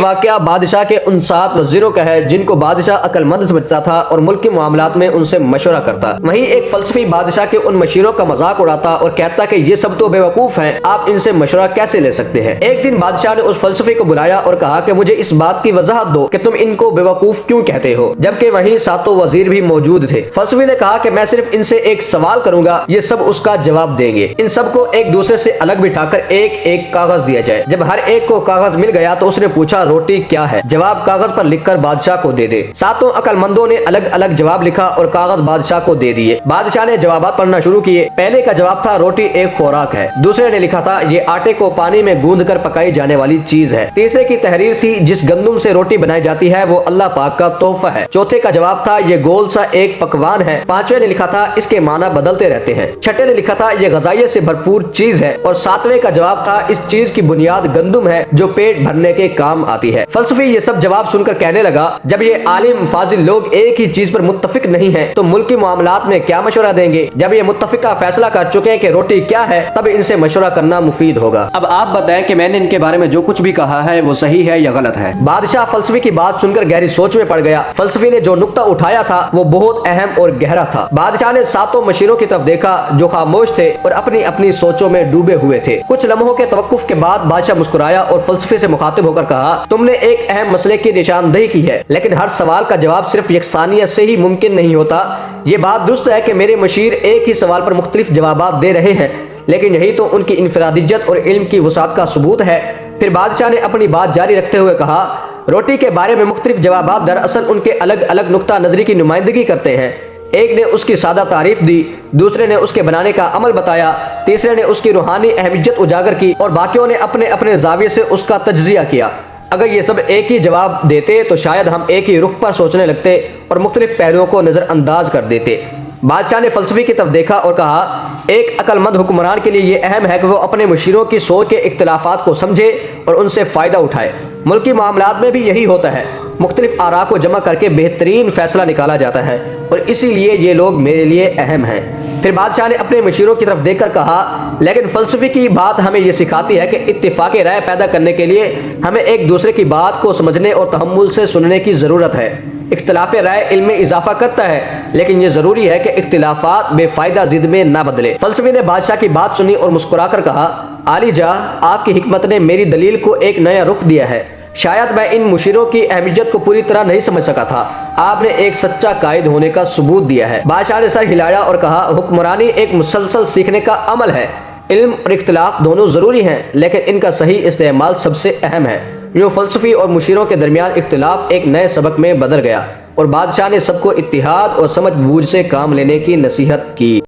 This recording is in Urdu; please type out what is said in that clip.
واقعہ بادشاہ کے ان 7 وزیروں کا ہے جن کو بادشاہ عقل مند سمجھتا تھا اور ملک کے معاملات میں ان سے مشورہ کرتا۔ وہیں ایک فلسفی بادشاہ کے ان مشیروں کا مذاق اڑاتا اور کہتا کہ یہ سب تو بیوقوف ہیں، آپ ان سے مشورہ کیسے لے سکتے ہیں۔ ایک دن بادشاہ نے اس فلسفی کو بلایا اور کہا کہ مجھے اس بات کی وضاحت دو کہ تم ان کو بیوقوف کیوں کہتے ہو، جبکہ وہیں 7 وزیر بھی موجود تھے۔ فلسفی نے کہا کہ میں صرف ان سے ایک سوال کروں گا، یہ سب اس کا جواب دیں گے۔ ان سب کو ایک دوسرے سے الگ بٹھا کر ایک ایک کاغذ دیا جائے۔ جب ہر ایک کو کاغذ مل گیا تو اس نے پوچھا روٹی کیا ہے، جواب کاغذ پر لکھ کر بادشاہ کو دے دے۔ 7 عقل مندوں نے الگ الگ جواب لکھا اور کاغذ بادشاہ کو دے دیے۔ بادشاہ نے جوابات پڑھنا شروع کیے۔ پہلے کا جواب تھا روٹی ایک خوراک ہے۔ دوسرے نے لکھا تھا یہ آٹے کو پانی میں گوندھ کر پکائی جانے والی چیز ہے۔ تیسرے کی تحریر تھی جس گندم سے روٹی بنائی جاتی ہے وہ اللہ پاک کا تحفہ ہے۔ چوتھے کا جواب تھا یہ گول سا ایک پکوان ہے۔ پانچویں نے لکھا تھا اس کے معنی بدلتے رہتے ہیں۔ چھٹے نے لکھا تھا یہ غذائیت سے بھرپور چیز ہے، اور 7ویں کا جواب تھا اس چیز کی بنیاد گندم ہے جو پیٹ بھرنے کے کام آتی ہے۔ فلسفی یہ سب جواب سن کر کہنے لگا جب یہ عالم فاضل لوگ ایک ہی چیز پر متفق نہیں ہیں تو ملکی معاملات میں کیا مشورہ دیں گے؟ جب یہ متفقہ فیصلہ کر چکے کہ روٹی کیا ہے تب ان سے مشورہ کرنا مفید ہوگا۔ اب آپ بتائیں کہ میں نے ان کے بارے میں جو کچھ بھی کہا ہے وہ صحیح ہے یا غلط ہے؟ بادشاہ فلسفی کی بات سن کر گہری سوچ میں پڑ گیا۔ فلسفی نے جو نقطہ اٹھایا تھا وہ بہت اہم اور گہرا تھا۔ بادشاہ نے 7 مشیروں کی طرف دیکھا جو خاموش تھے اور اپنی اپنی سوچوں میں ڈوبے ہوئے تھے۔ کچھ لمحوں کے توقف کے بعد بادشاہ مسکرایا اور فلسفے سے مخاطب ہو کر کہا تم نے ایک اہم مسئلے کی نشاندہی کی ہے، لیکن ہر سوال کا جواب صرف یکسانیت سے ہی ممکن نہیں ہوتا۔ یہ بات درست ہے کہ میرے مشیر ایک ہی سوال پر مختلف جوابات دے رہے ہیں، لیکن یہی تو ان کی انفرادیت اور علم کی وسعت کا ثبوت ہے۔ پھر بادشاہ نے اپنی بات جاری رکھتے ہوئے کہا روٹی کے بارے میں مختلف جوابات دراصل ان کے الگ الگ نقطہ نظری کی نمائندگی کرتے ہیں۔ ایک نے اس کی سادہ تعریف دی، دوسرے نے اس کے بنانے کا عمل بتایا، تیسرے نے اس کی روحانی اہمیت اجاگر کی اور باقیوں نے اپنے اپنے زاویے سے اس کا تجزیہ کیا۔ اگر یہ سب ایک ہی جواب دیتے تو شاید ہم ایک ہی رخ پر سوچنے لگتے اور مختلف پہلوؤں کو نظر انداز کر دیتے۔ بادشاہ نے فلسفی کی طرف دیکھا اور کہا ایک عقل مند حکمران کے لیے یہ اہم ہے کہ وہ اپنے مشیروں کی سوچ کے اختلافات کو سمجھے اور ان سے فائدہ اٹھائے۔ ملکی معاملات میں بھی یہی ہوتا ہے، مختلف آراء کو جمع کر کے بہترین فیصلہ نکالا جاتا ہے، اور اسی لیے یہ لوگ میرے لیے اہم ہیں۔ پھر بادشاہ نے اپنے مشیروں کی طرف دیکھ کر کہا لیکن فلسفی کی بات ہمیں یہ سکھاتی ہے کہ اتفاق رائے پیدا کرنے کے لیے ہمیں ایک دوسرے کی بات کو سمجھنے اور تحمل سے سننے کی ضرورت ہے۔ اختلاف رائے علم میں اضافہ کرتا ہے، لیکن یہ ضروری ہے کہ اختلافات بے فائدہ ضد میں نہ بدلے۔ فلسفی نے بادشاہ کی بات سنی اور مسکرا کر کہا عالی جاہ، آپ کی حکمت نے میری دلیل کو ایک نیا رخ دیا ہے۔ شاید میں ان مشیروں کی اہمیت کو پوری طرح نہیں سمجھ سکا تھا، آپ نے ایک سچا قائد ہونے کا ثبوت دیا ہے۔ بادشاہ نے سر ہلایا اور کہا حکمرانی ایک مسلسل سیکھنے کا عمل ہے۔ علم اور اختلاف دونوں ضروری ہیں، لیکن ان کا صحیح استعمال سب سے اہم ہے۔ یوں فلسفی اور مشیروں کے درمیان اختلاف ایک نئے سبق میں بدل گیا، اور بادشاہ نے سب کو اتحاد اور سمجھ بوجھ سے کام لینے کی نصیحت کی۔